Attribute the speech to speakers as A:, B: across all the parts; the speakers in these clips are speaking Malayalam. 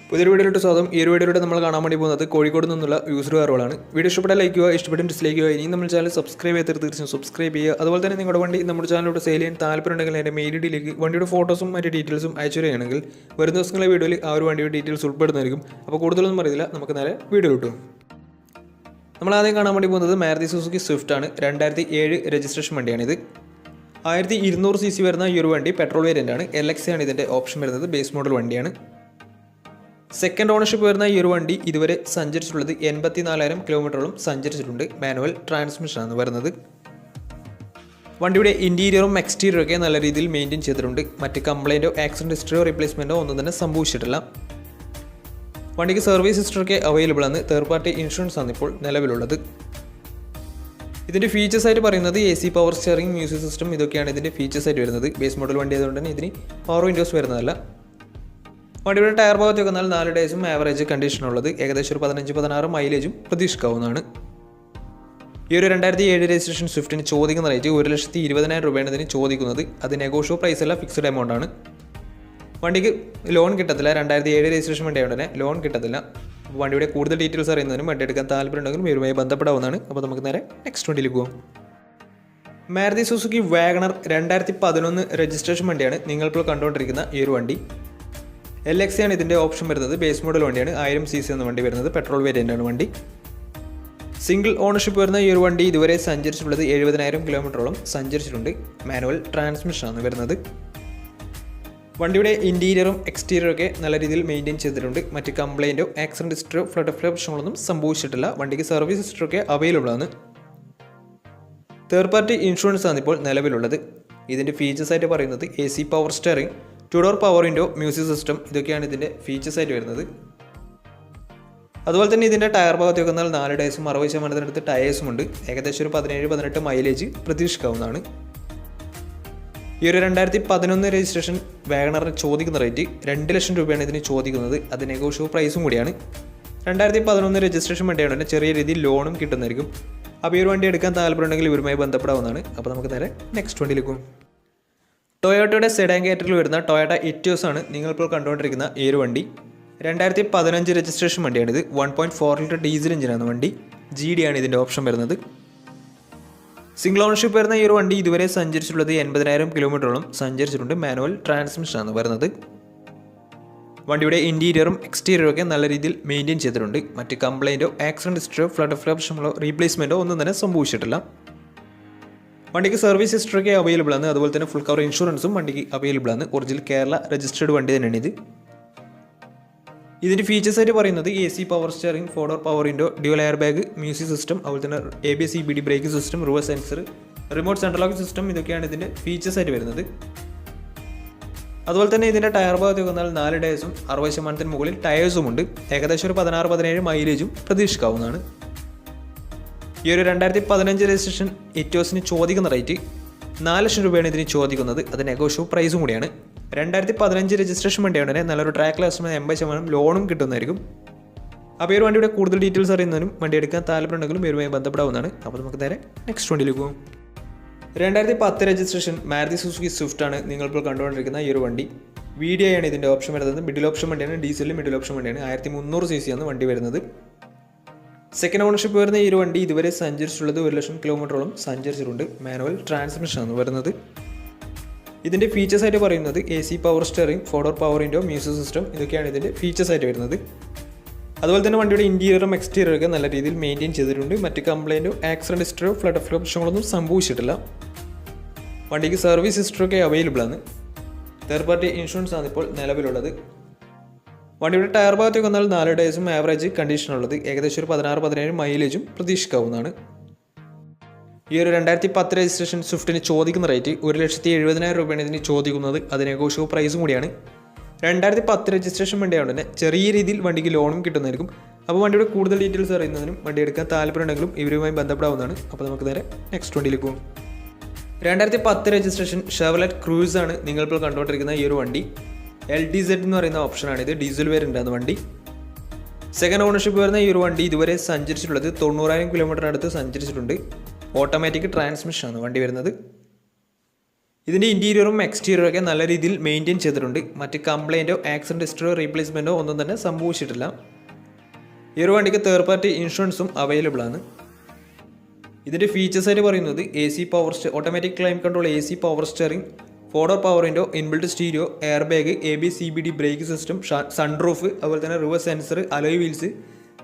A: പുതിയൊരു വീഡിയോയിലോട്ട് സ്വാഗതം. ഈ ഒരു വീഡിയോയിലൂടെ നമ്മൾ കാണാൻ വേണ്ടി പോകുന്നത് കോഴിക്കോട് നിന്നുള്ള യൂസർ കാറുകളാണ്. വീഡിയോ ഇഷ്ടപ്പെട്ടാൽ ലൈക്ക് ചെയ്യുക, ഇഷ്ടപ്പെട്ട ഡിസ്ലൈക്ക് ചെയ്യുക. ഇനി നമ്മൾ ചാനൽ സബ്സ്ക്രൈബ് ചെയ്ത് തീർച്ചയായും സബ്സ്ക്രൈബ് ചെയ്യുക. അതുപോലെ തന്നെ നിങ്ങളുടെ വണ്ടി നമ്മുടെ ചാനലിലൂടെ സെയിൽ ചെയ്യാൻ താല്പര്യമുണ്ടെങ്കിൽ എൻ്റെ മെയിൽ ഐഡിയിലേക്ക് വണ്ടിയുടെ ഫോട്ടോസും മറ്റ് ഡീറ്റെയിൽസും അയച്ചു തരികയാണെങ്കിൽ വരുന്ന ദിവസങ്ങളിലെ വീഡിയോയിൽ ആ ഒരു വണ്ടിയുടെ ഡീറ്റെയിൽസ് ഉൾപ്പെടുന്നതായിരിക്കും. അപ്പോൾ കൂടുതലൊന്നും അറിയില്ല, നമുക്ക് നേരെ വീഡിയോ കിട്ടും. നമ്മൾ ആദ്യം കാണാൻ വേണ്ടി പോകുന്നത് മാരുതി സുസുക്കി സ്വിഫ്റ്റ് ആണ്. 2007 രജിസ്ട്രേഷൻ വണ്ടിയാണിത്. 1200 cc വരുന്ന ഈ ഒരു വണ്ടി പെട്രോൾ വേരിയൻ്റ് ആണ്. LX ആണ് ഇതിൻ്റെ ഓപ്ഷൻ വരുന്നത്. ബേസ് മോഡൽ വണ്ടിയാണ്. സെക്കൻഡ് ഓണർഷിപ്പ് വരുന്ന ഈ ഒരു വണ്ടി ഇതുവരെ സഞ്ചരിച്ചിട്ടുള്ളത് 84,000 കിലോമീറ്ററോളം സഞ്ചരിച്ചിട്ടുണ്ട്. മാനുവൽ ട്രാൻസ്മിഷനാണ് വരുന്നത്. വണ്ടിയുടെ ഇൻറ്റീരിയറും എക്സ്റ്റീരിയറും ഒക്കെ നല്ല രീതിയിൽ മെയിൻറ്റെയിൻ ചെയ്തിട്ടുണ്ട്. മറ്റ് കംപ്ലൈൻറ്റോ ആക്സിഡൻറ്റ് ഹിസ്റ്ററിയോ റീപ്ലേസ്മെൻറ്റോ ഒന്നും തന്നെ സംഭവിച്ചിട്ടില്ല. വണ്ടിക്ക് സർവീസ് ഹിസ്റ്ററൊക്കെ അവൈലബിൾ ആണ്. തേർഡ് പാർട്ടി ഇൻഷുറൻസ് ആണ് ഇപ്പോൾ നിലവിലുള്ളത്. ഇതിൻ്റെ ഫീച്ചേഴ്സ് ആയിട്ട് പറയുന്നത് AC power steering, music system, ഇതൊക്കെയാണ് ഇതിൻ്റെ ഫീച്ചേഴ്സ് ആയിട്ട് വരുന്നത്. ബേസ് മോഡൽ വണ്ടി ആയതുകൊണ്ട് തന്നെ ഇതിന് പവർ വിൻഡോസ് വരുന്നതല്ല. വണ്ടിയുടെ ടയർ ഭാഗത്ത് വന്നാൽ 4 ഡേയ്സും ആവറേജ് കണ്ടീഷനുള്ളത്. ഏകദേശം ഒരു 15-16 മൈലേജും പ്രതീക്ഷിക്കാവുന്നതാണ്. ഈ ഒരു 2007 രജിസ്ട്രേഷൻ സ്വിഫ്റ്റിന് ചോദിക്കുന്ന റേറ്റ് 1,20,000 രൂപയാണ് ഇതിന് ചോദിക്കുന്നത്. അത് നെഗോഷ്യോ പ്രൈസ് അല്ല, ഫിക്സ്ഡ് എമൗണ്ട് ആണ്. വണ്ടിക്ക് ലോൺ കിട്ടത്തില്ല. 2007 രജിസ്ട്രേഷൻ വണ്ടി ആയതുകൊണ്ട് തന്നെ ലോൺ കിട്ടത്തില്ല. അപ്പോൾ വണ്ടിയുടെ കൂടുതൽ ഡീറ്റെയിൽസ് അറിയുന്നതിനും വണ്ടി എടുക്കാൻ താല്പര്യമുണ്ടെങ്കിലും ഇവരുമായി ബന്ധപ്പെടാവുന്നതാണ്. അപ്പോൾ നമുക്ക് നേരെ നെക്സ്റ്റ് വണ്ടിയിൽ പോകാം. മാരുതി സുസുക്കി വാഗണർ 2011 രജിസ്ട്രേഷൻ വണ്ടിയാണ് നിങ്ങളിപ്പോൾ കണ്ടുകൊണ്ടിരിക്കുന്ന ഈ ഒരു വണ്ടി. LX ആണ് ഇതിൻ്റെ ഓപ്ഷൻ വരുന്നത്. ബേസ് മോഡൽ വണ്ടിയാണ്. 1000 cc എന്ന വണ്ടി വരുന്നത്. പെട്രോൾ വേരിയൻ്റ് ആണ് വണ്ടി. സിംഗിൾ ഓണർഷിപ്പ് വരുന്ന ഈ ഒരു വണ്ടി ഇതുവരെ സഞ്ചരിച്ചിട്ടുള്ളത് 70,000 കിലോമീറ്ററോളം സഞ്ചരിച്ചിട്ടുണ്ട്. മാനുവൽ ട്രാൻസ്മിഷനാണ് വരുന്നത്. വണ്ടിയുടെ ഇൻറ്റീരിയറും എക്സ്റ്റീരിയറും ഒക്കെ നല്ല രീതിയിൽ മെയിൻറ്റെയിൻ ചെയ്തിട്ടുണ്ട്. മറ്റ് കംപ്ലൈൻറ്റോ ആക്സിഡൻറ്റ് ഹിസ്റ്ററോ ഫ്ലഡ് പ്രശ്നങ്ങളൊന്നും സംഭവിച്ചിട്ടില്ല. വണ്ടിക്ക് സർവീസ് ഹിസ്റ്ററൊക്കെ അവൈലബിൾ ആണ്. തേർഡ് പാർട്ടി ഇൻഷുറൻസ് ആണ് ഇപ്പോൾ നിലവിലുള്ളത്. ഇതിൻ്റെ ഫീച്ചേഴ്സ് ആയിട്ട് പറയുന്നത് AC power steering, 2 door power window, music system, ഇതൊക്കെയാണ് ഇതിൻ്റെ ഫീച്ചേഴ്സ് ആയിട്ട് വരുന്നത്. അതുപോലെ തന്നെ ഇതിൻ്റെ ടയർ ഭാഗത്ത് വന്നാൽ 4 ഡേയ്സും 60% ടയേഴ്സും ഉണ്ട്. ഏകദേശം ഒരു 17-18 മൈലേജ് പ്രതീക്ഷിക്കാവുന്നതാണ്. ഈ ഒരു 2011 രജിസ്ട്രേഷൻ വാഗണറിന് ചോദിക്കുന്ന റേറ്റ് 2 ലക്ഷം രൂപയാണ് ഇതിന് ചോദിക്കുന്നത്. അത് നെഗോഷ്യോ പ്രൈസും കൂടിയാണ്. 2011 രജിസ്ട്രേഷൻ വണ്ടിയാണ് തന്നെ ചെറിയ രീതിയിൽ ലോണും കിട്ടുന്നതായിരിക്കും. അപ്പോൾ ഈ ഒരു വണ്ടി എടുക്കാൻ താല്പര്യമുണ്ടെങ്കിൽ ഇവരുമായി ബന്ധപ്പെടാവുന്നതാണ്. അപ്പോൾ നമുക്ക് നേരെ നെക്സ്റ്റ് വണ്ടിയിലേക്ക് പോകും. ടൊയോട്ടയുടെ സെഡാൻ കാറ്റഗറിയിൽ വരുന്ന ടൊയോട്ട ഇറ്റിയോസ് ആണ് നിങ്ങളിപ്പോൾ കണ്ടുകൊണ്ടിരിക്കുന്ന ഈ ഒരു വണ്ടി. 2015 രജിസ്ട്രേഷൻ വണ്ടിയാണിത്. 1.4 ലിറ്റർ ഡീസൽ എഞ്ചിനാണ് വണ്ടി. GD ആണ് ഇതിൻ്റെ ഓപ്ഷൻ വരുന്നത്. സിംഗിൾ ഓണർഷിപ്പ് വരുന്ന ഈ ഒരു വണ്ടി ഇതുവരെ സഞ്ചരിച്ചിട്ടുള്ളത് 80,000 കിലോമീറ്ററോളം സഞ്ചരിച്ചിട്ടുണ്ട്. മാനുവൽ ട്രാൻസ്മിഷനാണ് വരുന്നത്. വണ്ടിയുടെ ഇൻറ്റീരിയറും എക്സ്റ്റീരിയറും ഒക്കെ നല്ല രീതിയിൽ മെയിൻറ്റെയിൻ ചെയ്തിട്ടുണ്ട്. മറ്റ് കംപ്ലൈൻറ്റോ ആക്സിഡൻറ്റ് ഹിസ്റ്ററിയോ ഫ്ലഡ് പ്രശ്നങ്ങളോ റീപ്ലേസ്മെൻറ്റോ ഒന്നും തന്നെ സംഭവിച്ചിട്ടില്ല. വണ്ടിക്ക് സർവീസ് ഹിസ്റ്ററൊക്കെ അവൈലബിൾ ആണ്. അതുപോലെ തന്നെ ഫുൾ കവർ ഇൻഷുറൻസും വണ്ടിക്ക് അവൈലബിൾ ആണ്. ഒറിജിനൽ കേരള രജിസ്റ്റേർഡ് വണ്ടി തന്നെയാണ് ഇത്. ഇതിൻ്റെ ഫീച്ചേഴ്സ് ആയിട്ട് പറയുന്നത് AC power steering, 4 door power window, dual air bag, music system, അതുപോലെ തന്നെ ABS EBD brake system, reverse sensor, remote central lock system, ഇതൊക്കെയാണ് ഇതിൻ്റെ ഫീച്ചേഴ്സ് ആയിട്ട് വരുന്നത്. അതുപോലെ തന്നെ ഇതിൻ്റെ ടയർ ഭാഗത്ത് വന്നാൽ 4 ഡേയ്സും 60% മുകളിൽ ടയേഴ്സും ഉണ്ട്. ഏകദേശം ഒരു 16-17 മൈലേജും പ്രതീക്ഷിക്കാവുന്നതാണ്. ഈ ഒരു 2015 രജിസ്ട്രേഷൻ ഇറ്റിയോസിന് ചോദിക്കുന്ന റേറ്റ് 4 ലക്ഷം രൂപയാണ് ഇതിന് ചോദിക്കുന്നത്. അത് നെഗോഷ്യോ പ്രൈസും കൂടിയാണ്. 2015 രജിസ്ട്രേഷൻ വണ്ടിയാണ് തന്നെ നല്ലൊരു ട്രാക്ക് ലാസ്റ്റ് 80% ലോണും കിട്ടുന്നതായിരിക്കും. അപ്പോൾ ഈ ഒരു വണ്ടിയുടെ കൂടുതൽ ഡീറ്റെയിൽസ് അറിയുന്നതിനും വണ്ടി എടുക്കാൻ താല്പര്യമുണ്ടെങ്കിലും ഇവരുമായി ബന്ധപ്പെടാവുന്നതാണ്. അപ്പോൾ നമുക്ക് നേരെ നെക്സ്റ്റ് വണ്ടിയിലേക്ക് പോകും. 2010 രജിസ്ട്രേഷൻ മാരുതി സുസുക്കി സ്വിഫ്റ്റ് ആണ് നിങ്ങളിപ്പോൾ കണ്ടുകൊണ്ടിരിക്കുന്ന ഈ ഒരു വണ്ടി. VDI ആണ് ഇതിൻ്റെ ഓപ്ഷൻ വരുന്നത്. മിഡിൽ ഓപ്ഷൻ വണ്ടിയാണ്. ഡീസലിൽ മിഡിൽ ഓപ്ഷൻ വണ്ടിയാണ്. 1300 cc ആണ് വണ്ടി വരുന്നത്. സെക്കൻഡ് ഓണർഷിപ്പ് വരുന്ന ഈ ഒരു വണ്ടി ഇതുവരെ സഞ്ചരിച്ചിട്ടുള്ളത് 1 ലക്ഷം കിലോമീറ്ററോളം സഞ്ചരിച്ചിട്ടുണ്ട്. മാനുവൽ ട്രാൻസ്മിഷനാണ് വരുന്നത്. ഇതിൻ്റെ ഫീച്ചേഴ്സ് ആയിട്ട് പറയുന്നത് AC power steering, 4 door power window, music system, ഇതൊക്കെയാണ് ഇതിൻ്റെ ഫീച്ചേഴ്സ് ആയിട്ട് വരുന്നത്. അതുപോലെ തന്നെ വണ്ടിയുടെ ഇൻറ്റീരിയറും എക്സ്റ്റീരിയറും ഒക്കെ നല്ല രീതിയിൽ മെയിൻറ്റെയിൻ ചെയ്തിട്ടുണ്ട്. മറ്റ് കംപ്ലൈൻറ്റോ ആക്സിഡൻറ്റ് ഹിസ്റ്ററിയോ ഫ്ലഡ് പ്രശ്നങ്ങളൊന്നും സംഭവിച്ചിട്ടില്ല. വണ്ടിക്ക് സർവീസ് ഹിസ്റ്ററൊക്കെ അവൈലബിൾ ആണ്. തേർഡ് പാർട്ടി ഇൻഷുറൻസ് ആണ് ഇപ്പോൾ നിലവിലുള്ളത്. വണ്ടിയുടെ ടയർ ഭാഗത്തേക്ക് വന്നാൽ 4 ഡേയ്സും ആവറേജ് കണ്ടീഷനുള്ളത്. ഏകദേശം ഒരു 16-17 മൈലേജും പ്രതീക്ഷിക്കാവുന്നതാണ്. ഈ ഒരു 2010 രജിസ്ട്രേഷൻ സ്വിഫ്റ്റിന് ചോദിക്കുന്ന റേറ്റ് 1,70,000 രൂപയാണ് ഇതിന് ചോദിക്കുന്നത്. അത് നെഗോഷ്യോ പ്രൈസും കൂടിയാണ്. 2010 രജിസ്ട്രേഷൻ വണ്ടിയായതുകൊണ്ട് തന്നെ ചെറിയ രീതിയിൽ വണ്ടിക്ക് ലോണും കിട്ടുന്നതായിരിക്കും. അപ്പോൾ വണ്ടിയുടെ കൂടുതൽ ഡീറ്റെയിൽസ് അറിയുന്നതിനും വണ്ടി എടുക്കാൻ താല്പര്യമുണ്ടെങ്കിലും ഇവരുമായി ബന്ധപ്പെടാവുന്നതാണ്. അപ്പോൾ നമുക്ക് നേരെ നെക്സ്റ്റ് വണ്ടിയിലേക്ക് പോകും. 2010 രജിസ്ട്രേഷൻ ഷെവർലെറ്റ് ക്രൂസ് ആണ് നിങ്ങളിപ്പോൾ കണ്ടുകൊണ്ടിരിക്കുന്ന ഈ ഒരു വണ്ടി. LDZ എന്ന് പറയുന്ന ഓപ്ഷനാണ് ഇത്. ഡീസൽ വേരിയൻ്റ് ആണ് വണ്ടി. സെക്കൻഡ് ഓണർഷിപ്പ് വരുന്ന ഈ ഒരു വണ്ടി ഇതുവരെ സഞ്ചരിച്ചിട്ടുള്ളത് 90,000 കിലോമീറ്റർ അടുത്ത് സഞ്ചരിച്ചിട്ടുണ്ട്. ഓട്ടോമാറ്റിക് ട്രാൻസ്മിഷനാണ് വണ്ടി വരുന്നത്. ഇതിൻ്റെ ഇൻറ്റീരിയറും എക്സ്റ്റീരിയറും ഒക്കെ നല്ല രീതിയിൽ മെയിൻറ്റെയിൻ ചെയ്തിട്ടുണ്ട്. മറ്റ് കംപ്ലൈൻറ്റോ ആക്സിഡൻറ്റ് ഹിസ്റ്ററിയോ റീപ്ലേസ്മെൻറ്റോ ഒന്നും തന്നെ സംഭവിച്ചിട്ടില്ല. ഈ ഒരു വണ്ടിക്ക് തേർഡ് പാർട്ടി ഇൻഷുറൻസും അവൈലബിൾ ആണ്. ഇതിൻ്റെ ഫീച്ചേഴ്സായിട്ട് പറയുന്നത് AC power automatic climate control, AC power steering, 4-door power window, inbuilt stereo, air bag, ABS CBD brake system, sunroof, അതുപോലെ തന്നെ reverse sensor, alloy wheels,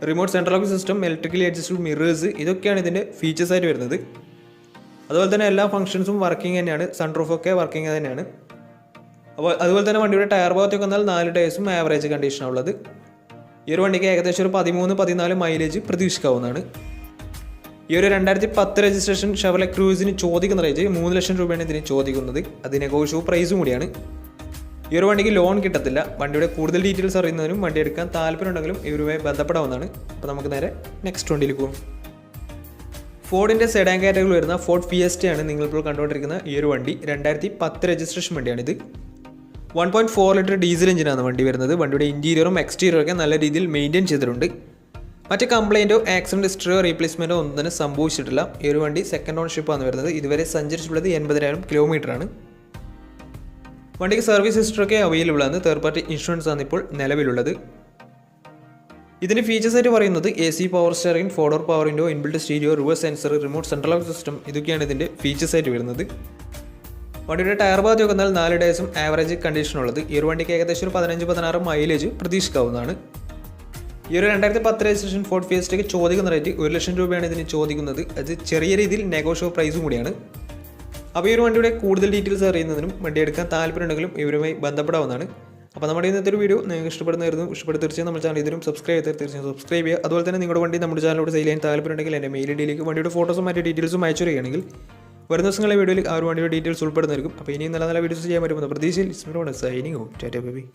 A: remote central lock system, electrically adjustable mirrors, ഇതൊക്കെയാണ് ഇതിൻ്റെ ഫീച്ചേഴ്സായിട്ട് വരുന്നത്. അതുപോലെ തന്നെ എല്ലാ ഫംഗ്ഷൻസും വർക്കിംഗ് തന്നെയാണ്. സൺറൂഫൊക്കെ വർക്കിംഗ് തന്നെയാണ്. അപ്പോൾ അതുപോലെ തന്നെ വണ്ടിയുടെ ടയർ ഭാഗത്തൊക്കെ വന്നാൽ 4 ടയേഴ്സും ആവറേജ് കണ്ടീഷനാണ് ഉള്ളത്. ഈ ഒരു വണ്ടിക്ക് ഏകദേശം ഒരു 13-14 മൈലേജ് പ്രതീക്ഷിക്കാവുന്നതാണ്. ഈ ഒരു 2010 രജിസ്ട്രേഷൻ ഷെവർലെ ക്രൂസിന് ചോദിക്കുന്ന റേറ്റ് 3 ലക്ഷം രൂപയാണ് ഇതിന് ചോദിക്കുന്നത്. അത് നെഗോഷ്യബിൾ പ്രൈസും കൂടിയാണ്. ഈ ഒരു വണ്ടിക്ക് ലോൺ കിട്ടത്തില്ല. വണ്ടിയുടെ കൂടുതൽ ഡീറ്റെയിൽസ് അറിയുന്നതിനും വണ്ടി എടുക്കാൻ താല്പര്യമുണ്ടെങ്കിലും ഇവരുമായി ബന്ധപ്പെടാവുന്നതാണ്. അപ്പോൾ നമുക്ക് നേരെ നെക്സ്റ്റ് വണ്ടിയിൽ പോകും. ഫോർഡിൻ്റെ സെഡാൻ കാറ്റഗറിയിൽ വരുന്ന ഫോർഡ് ഫിയസ്റ്റയാണ് നിങ്ങളിപ്പോൾ കണ്ടുകൊണ്ടിരിക്കുന്ന ഈ ഒരു വണ്ടി. 2010 രജിസ്ട്രേഷൻ വണ്ടിയാണിത്. 1.4 ലിറ്റർ ഡീസൽ എഞ്ചിനാണ് വണ്ടി വരുന്നത്. വണ്ടിയുടെ ഇൻറ്റീരിയറും എക്സ്റ്റീരിയറും ഒക്കെ നല്ല രീതിയിൽ മെയിൻറ്റെയിൻ ചെയ്തിട്ടുണ്ട്. മറ്റ് കംപ്ലൈൻറ്റോ ആക്സിഡൻറ്റ് ഹിസ്റ്ററിയോ റീപ്ലേസ്മെൻറ്റോ ഒന്നും തന്നെ സംഭവിച്ചിട്ടില്ല. ഈ ഒരു വണ്ടി സെക്കൻഡ് ഓൺഷിപ്പാണ് വരുന്നത്. ഇതുവരെ സഞ്ചരിച്ചിട്ടുള്ളത് 80,000 കിലോമീറ്ററാണ്. വണ്ടിക്ക് സർവീസ് ഹിസ്റ്ററൊക്കെ അവൈലബിൾ ആണ്. തേർഡ് പാർട്ടി ഇൻഷുറൻസ് ആണ് ഇപ്പോൾ നിലവിലുള്ളത്. ഇതിൻ്റെ ഫീച്ചേഴ്സായിട്ട് പറയുന്നത് AC power steering, 4-door power window, inbuilt stereo, reverse sensor, remote central lock system, ഇതൊക്കെയാണ് ഇതിൻ്റെ ഫീച്ചേഴ്സായിട്ട് വരുന്നത്. വണ്ടിയുടെ ടയർ ഭാഗത്ത് വന്നാൽ 4 ടയേഴ്സും ആവറേജ് കണ്ടീഷനുള്ളത്. ഈ ഒരു വണ്ടിക്ക് ഏകദേശം ഒരു 15-16 മൈലേജ് പ്രതീക്ഷിക്കാവുന്നതാണ്. ഈ ഒരു 2010 രജിസ്ട്രേഷൻ ഫോർഡ് ഫിയസ്റ്റയ്ക്ക് ചോദിക്കുന്ന റേറ്റ് 1 ലക്ഷം രൂപയാണ് ഇതിന് ചോദിക്കുന്നത്. അത് ചെറിയ രീതിയിൽ നെഗോഷ്യബിൾ പ്രൈസും കൂടിയാണ്. അപ്പോൾ ഈ ഒരു വണ്ടിയുടെ കൂടുതൽ ഡീറ്റെയിൽസ് അറിയുന്നതിനും വണ്ടി എടുക്കാൻ താല്പര്യമുണ്ടെങ്കിലും ഇവരുമായി ബന്ധപ്പെടാവുന്നതാണ്. അപ്പോൾ നമ്മുടെ ഇന്നത്തെ ഒരു വീഡിയോ നിങ്ങൾക്ക് ഇഷ്ടപ്പെടുന്നതായിരുന്നു. തീർച്ചയായും നമ്മുടെ ചാനൽ ഇതിനും സബ്സ്ക്രൈബ് ചെയ്യുക. അതുപോലെ തന്നെ നിങ്ങളുടെ വണ്ടി നമ്മുടെ ചാനലോട് സെയിൽ ചെയ്യാൻ താല്പര്യമുണ്ടെങ്കിൽ എൻ്റെ മെയിൽ ഐഡിയിലേക്ക് വണ്ടിയുടെ ഫോട്ടോസും മറ്റു ഡീറ്റെയിൽസും അയച്ചു തരികയാണെങ്കിൽ വരുന്ന ദിവസങ്ങളിലെ വീഡിയോയിൽ ആ ഒരു വണ്ടിയുടെ ഡീറ്റെയിൽസ് ഉൾപ്പെടുന്നതായിരിക്കും. അപ്പോൾ ഇനിയും നല്ല നല്ല വീഡിയോസ് ചെയ്യാൻ പറ്റുമെന്ന് പ്രതീക്ഷയിൽ സൈനിങ് ടാറ്റാ ബേബി.